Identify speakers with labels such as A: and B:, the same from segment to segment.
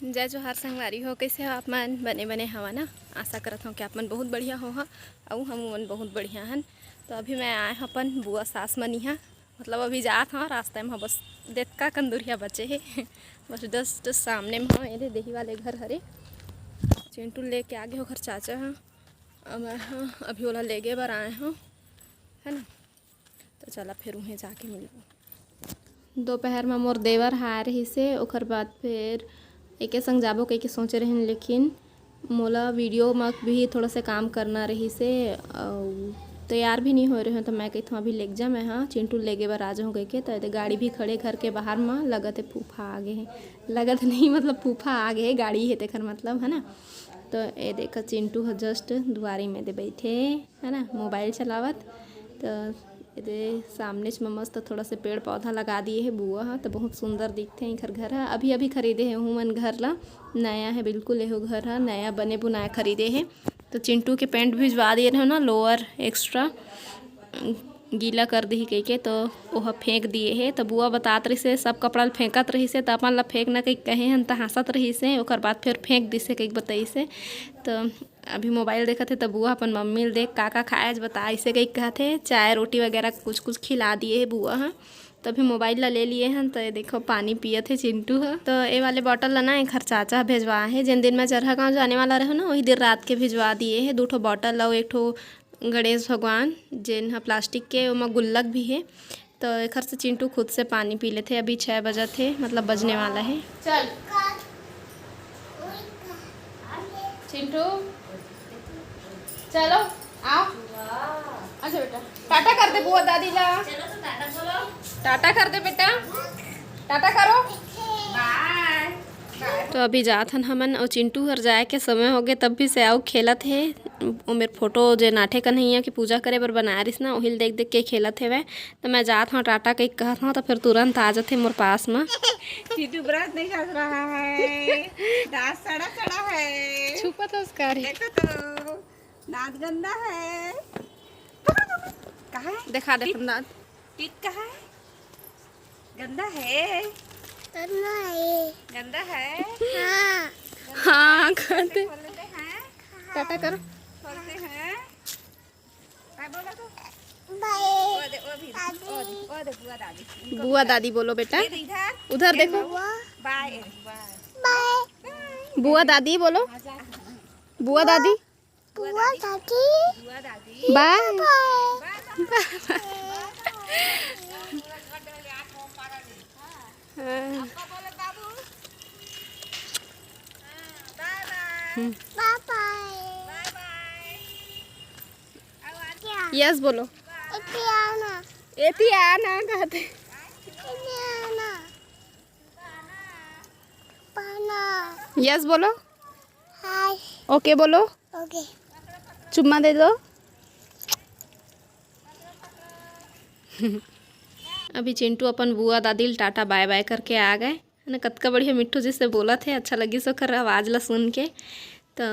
A: जय जोहार संगवारी हो, कैसे हो आप मन? बने हवा ना। आशा करत हूँ कि आप मन बहुत बढ़िया हो और हम मन बहुत बढ़िया हन। तो अभी मैं आए हूँ अपन बुआ सास मन यहाँ, मतलब अभी जात हाँ रास्ते में बस देतका कंदुरिया बचे है बस जस्ट सामने में हाँ ये देही वाले घर हरे। चिंटू लेके आगे हो घर चाचा हाँ, और मैं हाँ अभी ओला लेगे बर आए हूँ है ना। तो चला फिर उन्हें जाके मिलूँ। दोपहर में मोर देवर हाय रही से, ओकर बाद फिर एके संग जाबो कह के सोचे रहें, लेकिन मोला वीडियो में भी थोड़ा सा काम करना रही से और तैयार भी नहीं हो रहे हैं। तो मैं कहती हूँ अभी लेग जा, मैं हाँ चिंटू लेगे बर आ जाऊँ कह के। तो गाड़ी भी खड़े घर के बाहर में लगत है फूफा आगे है, लगत नहीं मतलब फूफा आगे है गाड़ी है तेखर मतलब है ना। तो ये देखो चिंटू है जस्ट दुआरी में दे बैठे है ना मोबाइल चलावत। तो ये सामने में मस्त थोड़ा से पेड़ पौधा लगा दिए है बुआ हाँ, तो बहुत सुंदर दिखते हैं। घर घर है अभी अभी खरीदे है हूँ मन, घर ला नया है बिल्कुल, यहो घर है नया बने बुनाया खरीदे है। तो चिंटू के पैंट भिजवा दिए रहे ना, लोअर एक्स्ट्रा गीला कर दी कह के, तो वह फेंक दिए है। तो बुआ बतात रही से सब कपड़ा फेंकत रही से, तो अपन ला फेंक ना कहीं कहे हन तो हंसत रही से, ओकर बाद फिर फेंक दी से कहीं बताई से। तो अभी मोबाइल देखा थे तो बुआ अपन मम्मी ले देख का खाए बता इसे कहीं कहते चाय रोटी वगैरह कुछ कुछ खिला दिए है बुआ हाँ। तो अभी मोबाइल ला ले लिए हैं। तो ये देखो पानी पिए थे चिंटू है। तो ये वाले बॉटल ला ना एक घर चाचा भेजवा है, जिन दिन मैं चरहा गाँव जाने वाला रहे ना वही दिन रात के भिजवा दिए है। 2 ठो बॉटल और 1 ठो गणेश भगवान जिन है प्लास्टिक के, उमा गुल्लक भी है। तो एक घर से चिंटू खुद से पानी पी लेते। अभी 6 बजे थे मतलब बजने वाला है। चल चिंटू चलो आओ, अच्छा बेटा टाटा कर दे बुआ दादी ला, टाटा कर दे बेटा, टाटा करो बाय। तो अभी जात हन हमन और चिंटू हर जाए के समय हो गए, तब भी से आओ खेलत है। वो मेरे फोटो जो नाठे कन्हैया की पूजा करे बर बना रही ना, वही देख देख के खेलत है वह। तो मैं जात हूँ टाटा कहीं कहत हूँ तो फिर तुरंत आ जाते मोर पास में।
B: चिंटू ब्रश नहीं कर रहा है, दांत सड़ा सड़ा है,
A: छुपा था उसका
B: देखो तो दांत गंदा है। कहाँ है?
A: दिखा दे दांत,
B: टीथ कहाँ है? गंदा है, गंदा है।
A: हाँ हाँ कहते
B: खोलते हैं,
A: टाटा करो
B: खोलते हैं। काय बोला तो? वो दे, वो भी, वो दे बुआ दादी।
A: बुआ दादी बोलो बेटा,
B: ये इधर,
A: उधर देखो
B: बाय बाय।
A: बुआ दादी बोलो, बुआ दादी
B: बुआ दादी
A: बाय। यस बोलो, एती आना कहते। यस बोलो, ओके बोलो, चुम्मा दे दो। अभी चिंटू अपन बुआ दादी टाटा बाय बाय करके आ गए ना। कतका बढ़िया मिट्टू जिससे बोला थे, अच्छा लगी सो कर आवाज़ ला सुन के। तो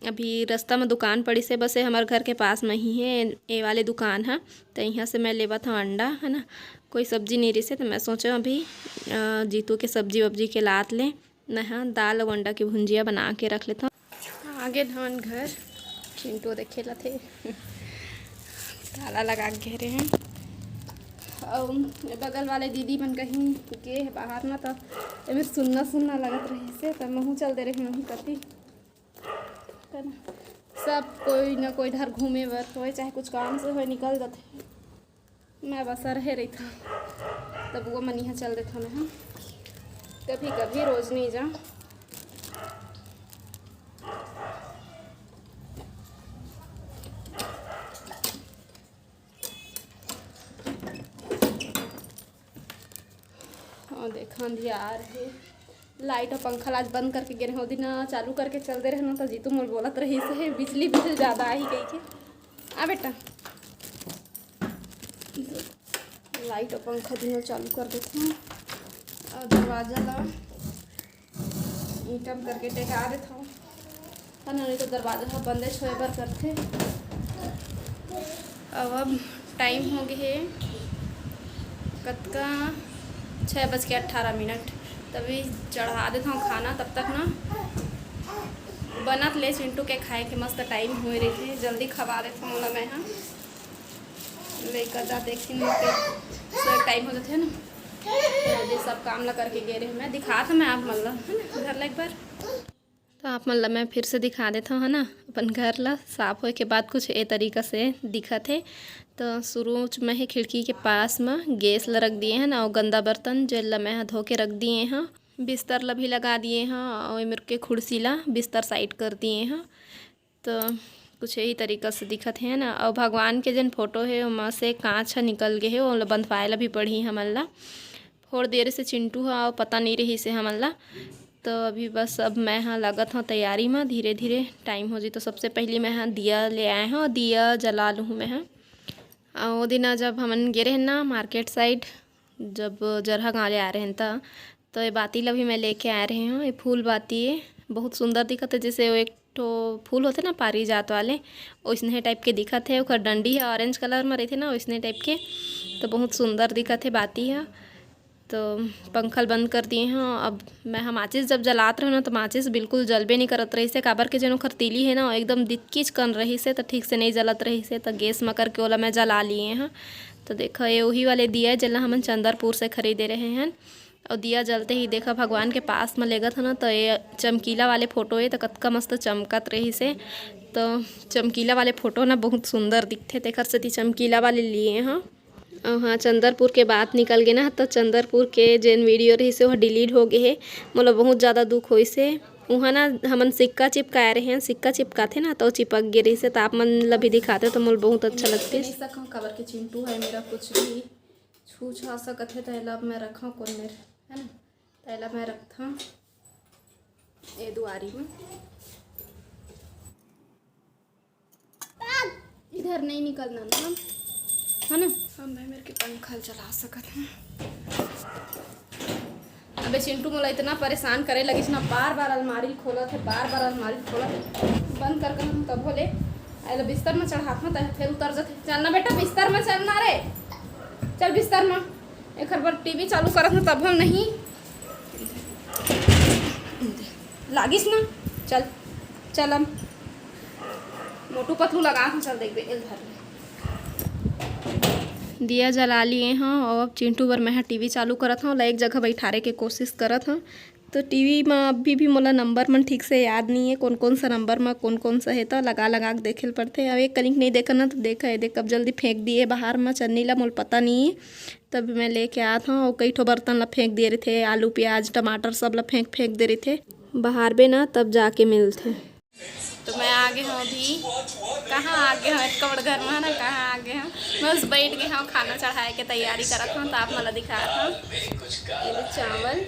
A: अभी रास्ता में दुकान पड़ी से, बस हमारे घर के पास में ही है ये वाले दुकान है। तो यहाँ से मैं लेवा था अंडा है ना, कोई सब्जी नहीं रही से। तो मैं सोचा अभी जीतू के सब्जी वब्जी के लात लें ना, हाँ दाल और अंडा की भुंजिया बना के रख लेता हूँ। आगे धान घर चिंटू देखे ला थे ताला लगा के घेरे हैं। और बगल वाले दीदी मन कहीं के बाहर ना, तो एमें सुनना सुनना लगत रही से। तो महू चल दे रहे वहीं कति सब कोई ना कोई इधर घूमे बर हो चाहे कुछ काम से हो निकल जाते। मैं बस रहे रही था तब वो मन यहाँ चल देता मैं हाँ, कभी कभी रोज नहीं जा। और देखा अंधियार है, लाइट और पंखा आज बंद करके गिरे हो दिन चालू करके चलते रहे ना। तो जीतू मोल बोलत रही से बिजली बिजली ज़्यादा आई कही के आ बेटा, लाइट और पंखा दिन चालू कर देते हैं। और दरवाज़ा ला ईटम करके टेका देता हूँ है ना, नहीं तो दरवाज़ा बंदे छोए बर करते। अब टाइम हो गए है कतका 6:18। तभी चढ़ा देता हूँ खाना। तब तक ना बनत ले चिंटू के खाए के मस्त टाइम हो रही थे, जल्दी खवा देता हूँ मैं। हाँ लेकर जा देखी टाइम हो जाते है ना, तो सब काम ला करके गे रहे मैं दिखा था मैं आप मतलब है ना घर ला एक बार। तो आप मतलब मैं फिर से दिखा देता हूँ है ना अपन घर ला साफ होए के बाद कुछ ए तरीका से दिखत है। तो शुरू में ही खिड़की के पास में गैस ला रख दिए हैं ना, और गंदा बर्तन जेल ला मैं धो के रख दिए हैं। बिस्तर ला भी लगा दिए हैं और मेरे के कुर्सी ला बिस्तर साइड कर दिए हैं। तो कुछ यही तरीका से दिखत है ना। और भगवान के जन फोटो है वहाँ से कांच निकल गए है, वो बंधवाए ला भी पड़ी हमन ला। थोड़ी देर से चिंटू है और पता नहीं रही से हमन ला। तो अभी बस अब मैं हाँ लागत हूँ तैयारी में, धीरे धीरे टाइम हो जी। तो सबसे पहले मैं हाँ दिया ले आए हैं और दिया जला लूँ मैं। हाँ वो दिन जब हमन गे रहे ना मार्केट साइड, जब जरहा गाँव ले आ रहे हैं तो ये बाती ला भी मैं लेके आ रहे हूँ। ये फूल बाती है, बहुत सुंदर दिखत है, जैसे वो एक तो फूल होते ना पारिजात वाले वैसने टाइप के दिखत है। ओकर डंडी है ऑरेंज कलर में रहते ना वैसने टाइप के, तो बहुत सुंदर दिखत है बाती है। तो पंखल बंद कर दिए हैं। अब मैं हम माचिस जब जलात रहे ना तो माचिस बिल्कुल जलबे नहीं करत रही से, काबर के जनो खरतीली है ना एकदम दिक्किच कन रही से, तो ठीक से नहीं जलत रही से। तो गैस में करके ओला मैं जला लिए हैं। तो देखो ये वही वाले दिया है जला हमन चंदरपुर से खरीदे रहे हैं। और दिया जलते ही देखा भगवान के पास में लेगा था ना, तो ये चमकीला वाले फ़ोटो है तो कतका मस्त चमकत रही से। तो चमकीला वाले फ़ोटो ना बहुत सुंदर दिखते, तेखर से चमकीला वाले लिए हैं। और हाँ चंदरपुर के बात निकल गए ना, तो चंदरपुर के जेन वीडियो रही से वह डिलीट हो गए है। मतलब बहुत ज़्यादा दुख होई से वहाँ ना हमन सिक्का चिपकाए रहे हैं, सिक्का चिपकाते ना तो चिपक गए रही से। तो आप मन ला भी दिखाते तो मुझे बहुत अच्छा लगता है। खबर के चिंटू है मेरा कुछ भी छू छा सकत है, तैला मैं रखा कौन मेरे है ना, तैला मैं रखता ये दुआरी में, इधर नहीं निकलना ना है ना। अब मैं मेरे के पंखा चला सकत हूँ। अबे चिंटू मोला इतना परेशान करे लगी ना, बार बार अलमारी खोलत है, बार बार अलमारी खोलत है, बंद कर हम तब बोले अरे बिस्तर में चढ़ात में तो फिर उतर जाते। चलना बेटा बिस्तर में चलना रे, चल बिस्तर में। एक बार टीवी चालू करत ना तब हम नहीं लागिस ना, चल चल हम मोटू पतलू लगा चल देख इधर। दिया जला लिए हैं और अब चिंटू बर मैं टीवी चालू करत हूँ, एक जगह बैठारे के कोशिश करत हूँ। तो टीवी में अभी भी मोला नंबर मन ठीक से याद नहीं है, कौन कौन सा नंबर में कौन कौन सा है, तो लगा लगा के देखे पड़ते। अब एक कलिंग नहीं देखा ना तो देखा है देख, अब जल्दी फेंक दिए बाहर में चन्नी ला, मोल पता नहीं है। तब मैं लेके आया था और कई ठो बर्तन ला फेंक दे रहे थे, आलू प्याज टमाटर सब ला फेंक दे रहे थे बाहर बे ना, तब जाके मिलते। तो मैं आगे हूँ अभी, कहाँ आगे हूँ कबड़ घर में ना, कहाँ आगे हूँ बस बैठ गए हूँ खाना चढ़ाए के तैयारी करत हूँ। तो आप मला दिखा था ये चावल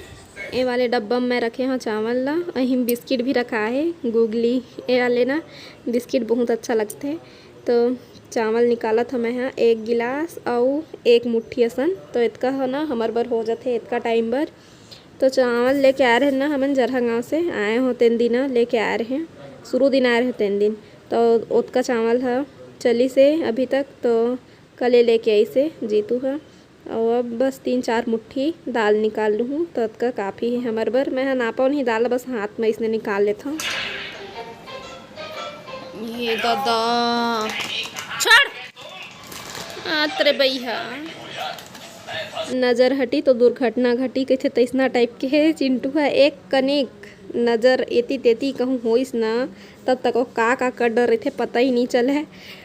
A: ये वाले डब्बा में मैं रखे हैं चावल ला, अहिम बिस्किट भी रखा है गुगली ये वाले ना बिस्किट बहुत अच्छा लगते हैं। तो चावल निकाला था मैं यहाँ 1 गिलास और 1 मुट्ठी असन, तो इतका है ना हमार बर हो जाते इतका टाइम बर। तो चावल लेके आ रहे हैं ना हमन जरहा गाँव से आए हो 3 दिन लेके आ रहे हैं, शुरू दिन आ रहे 3 दिन। तो उतका चावल है चली से अभी तक, तो कल लेके आई से जीतू है। और अब बस 3-4 मुट्ठी दाल निकाल लूँ तो उतका काफ़ी है हमारे बर। मैं नापा नहीं दाल, बस हाथ में इसने निकाल लेता हूँ। ये दादा छोड़ अरे भैया नज़र हटी तो दुर्घटना घटी, कैसे तैसना टाइप के है चिंटू है। एक कनिक नज़र एती तेती कहूँ होइस ना तब तक वो का कर डर रहे थे पता ही नहीं चले।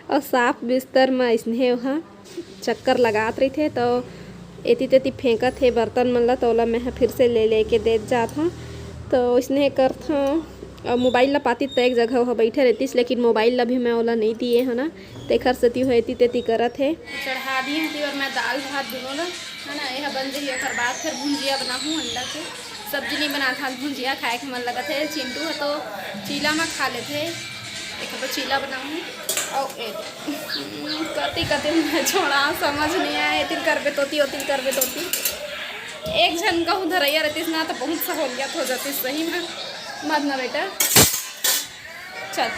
A: और साफ बिस्तर में इसने वहाँ चक्कर लगात रही थे, तो एती तेती फेंकत थे बर्तन मन ला, तो ओला मैं फिर से ले के दे जात हूँ। तो इसने करत हूँ और मोबाइल ला पाती तो एक जगह वह बैठे रहतीस, लेकिन मोबाइल ला भी मैं ओला नहीं दिए है ना, तेखर सती हो एती तेती करत है। चढ़ा दी थी और मैं दाल भात दोनों ला है ना यह बन जाइए। और बाद फिर भुंजिया बनाऊँ अंडा के, सब्जी नहीं बना था भुंजिया खाए के मन लगा थे। चिंटू है तो चीला में खा लेते, एक बार चीला बनाऊँ और कती कती मैं छोड़ा समझ नहीं आया, एतिन करबे तोती ओतिन करबे तोती। एक जन का धरैया रहतीस ना तो बहुत सहूलियत हो जाती सही में। मत ना बेटा चल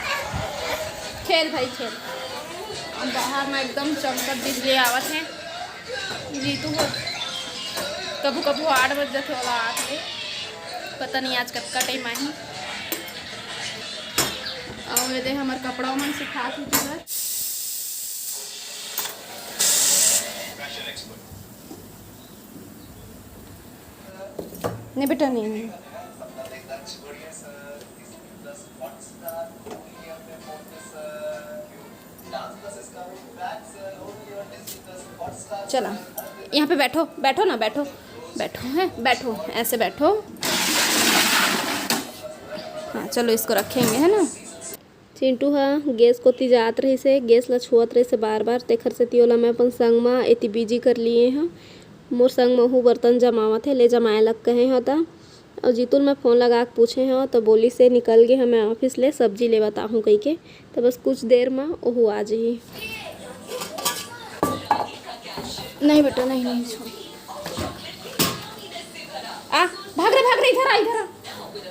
A: खेल भाई खेल। बाहर में एकदम चमकत बिजली आवत है, जीतू हो कबू 8 बज जाते वाला 8 बजे पता नहीं आज कब का टाइम आई और दे हमार कपड़ा मन सुखा उधर नहीं बेटा नहीं चला यहाँ पे बैठो बैठो ना बैठो बैठो है बैठो ऐसे बैठो। हाँ चलो इसको रखेंगे है ना। चिंटू हाँ गैस को ती जात रही से गैस ला छुअत रही से बार बार तेखर से तियोला मैं अपन संग में एती बिजी कर लिए हाँ। मोर संग में हूँ बर्तन जमावत है ले जमाए लग कहे होता और जीतुल मैं फ़ोन लगा के पूछे हाँ तो बोली से निकल गए हमें ऑफिस ले सब्जी ले बताऊँ कही के तो बस कुछ देर में ओहू आ जाइए। नहीं बेटा नहीं नहीं छोड़ आ भाग रहे इधर आ इधर आ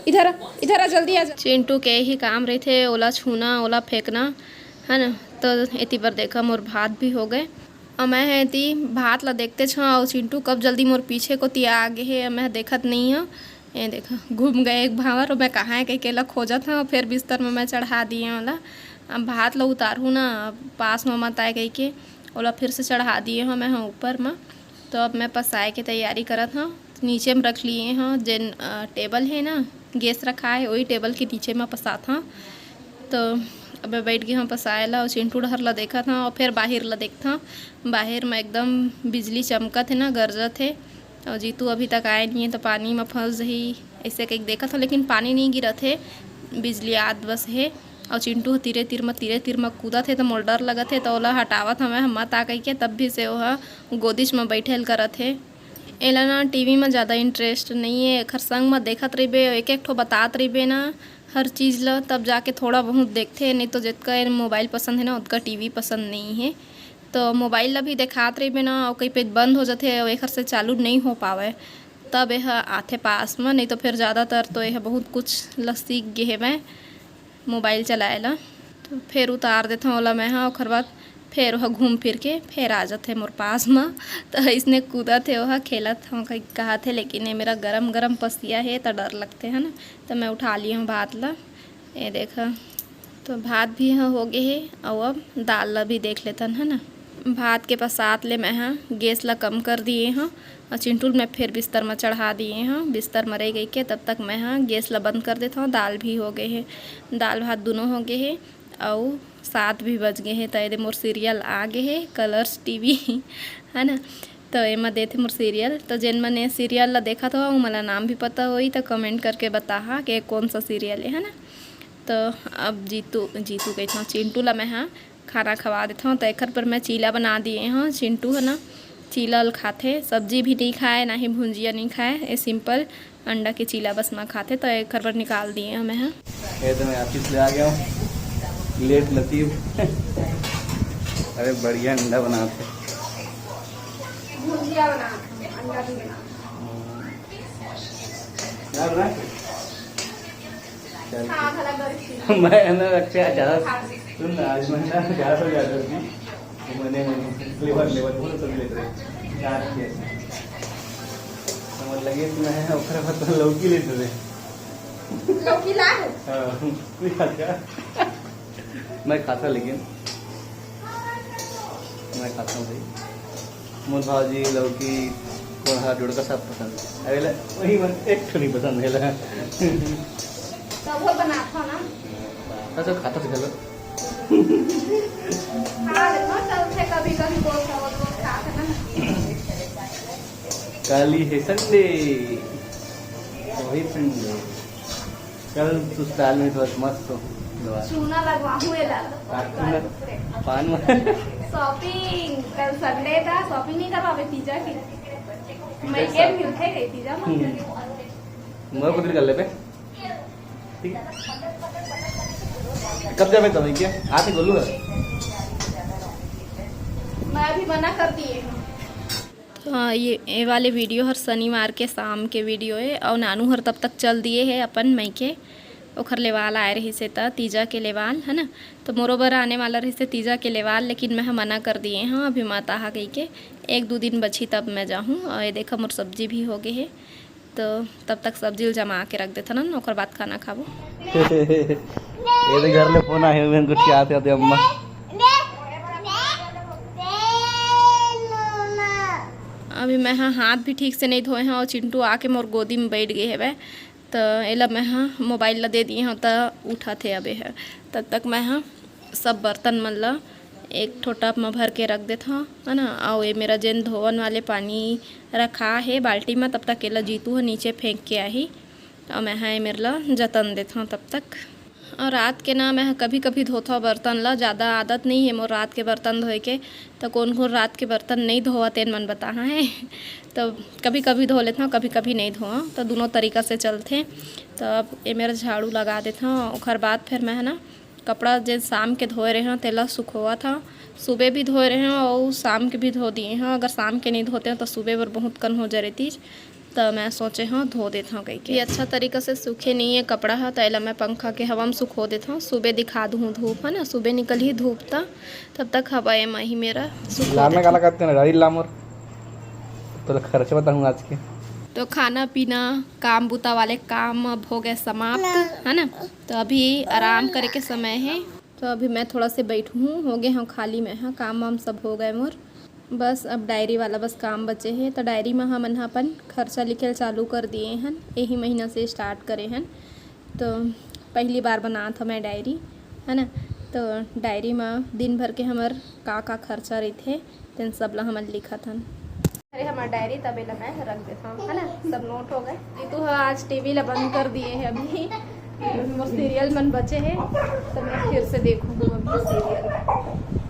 A: इधर आ इधर आ जल्दी आ। चिंटू के ही काम रहे थे ओला छूना ओला फेंकना है ना। तो इतनी पर देखा मोर भात भी हो गए और मैं है ती भात ला देखते छा और चिंटू कब जल्दी मोर पीछे को ती आगे है मैं देखत नहीं हूँ। ये देखा घूम गए एक भावर और मैं कहाँ है कहीं केला खोजा था और फिर बिस्तर में मैं चढ़ा दिए वाला। अब भात ला उतारू ना पास में मत आए कहीं के ओला फिर से चढ़ा दिए हूँ मैं हाँ ऊपर में। तो अब मैं पसाए की तैयारी करत हाँ नीचे में रख लिए हाँ जिन टेबल है ना गैस रखा है वही टेबल के नीचे में पसात हाँ। तो अब मैं बैठ गई हाँ पसाए ला और चिंटू डहर ला देखा था और फिर बाहर ला देखता बाहर में एकदम बिजली चमकत है ना गरजत है और जीतू अभी तक आए नहीं है तो पानी में फंस ही ऐसे कहीं देखा था लेकिन पानी नहीं गिरा थे बिजली आद बस है। और चिंटू तीरे तीर में कूदा थे तो मोर डर लगा थे तो ओला हटावत हमें मत आ गई के तब भी से वह गोदिश में बैठेल करत है। एला ना टीवी में ज़्यादा इंटरेस्ट नहीं है खर संग में देखत रही एक एक ठो बतात रही ना हर चीज़ ला तब जाके थोड़ा बहुत देखते नहीं तो जितना मोबाइल पसंद है ना उतना टीवी पसंद नहीं है। तो मोबाइल ला भी दिखात रही ना और कहीं पे बंद हो जाते और एक से चालू नहीं हो पावे तब यह आते पास में नहीं तो फिर ज़्यादातर तो यह बहुत कुछ ला सीख गए है मैं मोबाइल चलाए ला। तो फिर उतार देता ओला मैं हाँ और बाद फिर वह घूम फिर के फिर आ जाते मोर पास में। तो इसने कूदा थे वह खेला था कहीं कहा थे लेकिन ये मेरा गरम पसिया है तो डर लगते हैं ना। तो मैं उठा ली हूँ भात ला ये देखा तो भात भी हाँ हो गए है और अब दाल ला भी देख लेता है ना। भात के पसात ले मैं हाँ गैस ला कम कर दिए हाँ और चिंटूल में फिर बिस्तर में चढ़ा दिए हाँ बिस्तर में रह गई के तब तक मैं हाँ गैस ला बंद कर देता हूँ। दाल भी हो गए है दाल भात दोनों हो गए है और 7 भी बज गए हैं। तो ये मोर सीरियल आ गए है कलर्स टीवी है ना। तो एमा देते मोर सीरियल तो जिन मैंने सीरियल ला देखा था वो मला नाम भी पता हुई तो कमेंट करके बता कि कौन सा सीरियल है ना। तो अब जीतू कहता हूँ चिंटू ला मैं हाँ खाना खवा देता हूँ। तो एक पर मैं चीला बना दिए हाँ चिंटू है ना चीला खाते सब्जी भी नहीं खाए ना ही भुंजिया नहीं खाए ये सिंपल अंडा के चीला बस ना खाते। तो एक पर निकाल दिए हमें हाँ।
C: तो मैं ऑफिस ले आ गया हूँ लेट लतीफ अरे बढ़िया अंडा बनाते
B: भुजिया बनाते अंडा भी बनाते
C: मैं ना रक्षा ज़्यादा सुन आज मैं ना ज़्यादा थी तो मैंने लेबर बहुत सब लेते रहे याद किया समझ लगे कि मैं ओखरा भात लौकी लेते थे
B: लौकी ला
C: कोई खाता मैं खाता लेकिन मैं खाता हूँ भाई मोर भाजी लौकी कोढ़ा जोड़का सब पसंद है अरे वही मन एक तो नहीं पसंद है
B: तो वो बनाता ना
C: अच्छा खाता से चलो
B: कभी खाते ना
C: कल ही है संडे वही संडे कल सुस्ताल में बहुत मस्त हो
B: चूना लगवाऊँ
C: पान
B: शॉपिंग कल संडे था शॉपिंग नहीं करवा पिज्जा की मैं एक मिलते गई पिज्जा
C: मैं कुछ कर ले पे ठीक है कब जावे तुम्हें क्या आते बोलूँ
B: मैं अभी मना कर दिए
A: हाँ ये वाले वीडियो हर शनिवार के शाम के वीडियो है और नानू हर तब तक चल दिए है अपन मई के ओखर लेवाल आए रही से तीजा के लेवाल है ना। तो मोरोबर आने वाला रही से तीजा के लेवाल लेकिन मैं मना कर दिए हाँ अभी माता आ गई के 1-2 दिन बची तब मैं जाऊँ। और ये देखा मोर सब्जी भी हो गई है तो तब तक सब्जी जमा के रख देता ना, ओकर बाद खाना खाबो।
C: ये तो घर ले फोन आए हुए कुछ आते आते अम्मा।
A: अभी मैं हाँ हाथ भी ठीक से नहीं धोए हैं और चिंटू आके मोर गोदी में बैठ गए है तो एला मैं हाँ मोबाइल ला दे दिए हैं तो उठा थे अबे है। तब तक मैं हाँ सब बर्तन मन ला एक ठो टब में भर के रख देता हूँ है ना। और ये मेरा जेन धोवन वाले पानी रखा है बाल्टी में, तब तक एला जीतू है नीचे फेंक के आई और मैं हाँ मेरे ला जतन देता हूँ तब तक। और रात के ना मैं कभी कभी धोता हूँ बर्तन ला, ज़्यादा आदत नहीं है मोर रात के बर्तन धोए के। तो कौन कौन रात के बर्तन नहीं धोआ तेन मन बता है तो कभी कभी धो लेता हूँ, कभी कभी नहीं धोआ, तो दोनों तरीक़ा से चलते। तो अब ये मेरा झाड़ू लगा देता हूँ। उसके बाद फिर मैं है ना कपड़ा जो शाम के धोए रहे हैं तेला सुखोआ था, सुबह भी धोए रहे हैं और शाम के भी धो दिए हैं। अगर शाम के नहीं धोते हैं तो सुबह पर बहुत कन हो जा रही थी, तो मैं सोचे हाँ धो देता हूँ कहीं के। अच्छा तरीक़ा से सूखे नहीं है कपड़ा है तो एला मैं पंखा के हवा में सुखो देता हूँ। सुबह दिखा दूँ धूप है ना, सुबह निकल ही धूप था, तब तक हवा में ही मेरा
C: लामे काला करते हैं गाड़ी लामोर तो खर्च बताऊँ आज के।
A: तो खाना पीना काम बुता वाले काम अब हो गए समाप्त है ना। तो अभी आराम करे के समय है, तो अभी मैं थोड़ा से बैठूँ हूँ, हो गए हाँ खाली में हाँ काम वाम सब हो गए मोर। बस अब डायरी वाला बस काम बचे हैं। तो डायरी में हम अपन खर्चा लिखे चालू कर दिए हैं, यही महीना से स्टार्ट करे हैं। तो पहली बार बना था मैं डायरी है ना। तो डायरी में दिन भर के हमार का खर्चा रही थे तेन सब ला हमन लिखा था। अरे हमारा डायरी तबे ला मैं रख देता हूँ है ना, सब नोट हो गए। जीतू आज टीवी ला बंद कर दिए हैं, अभी सीरियल मन बचे हैं तो मैं फिर से देखूँगी अभी सीरियल।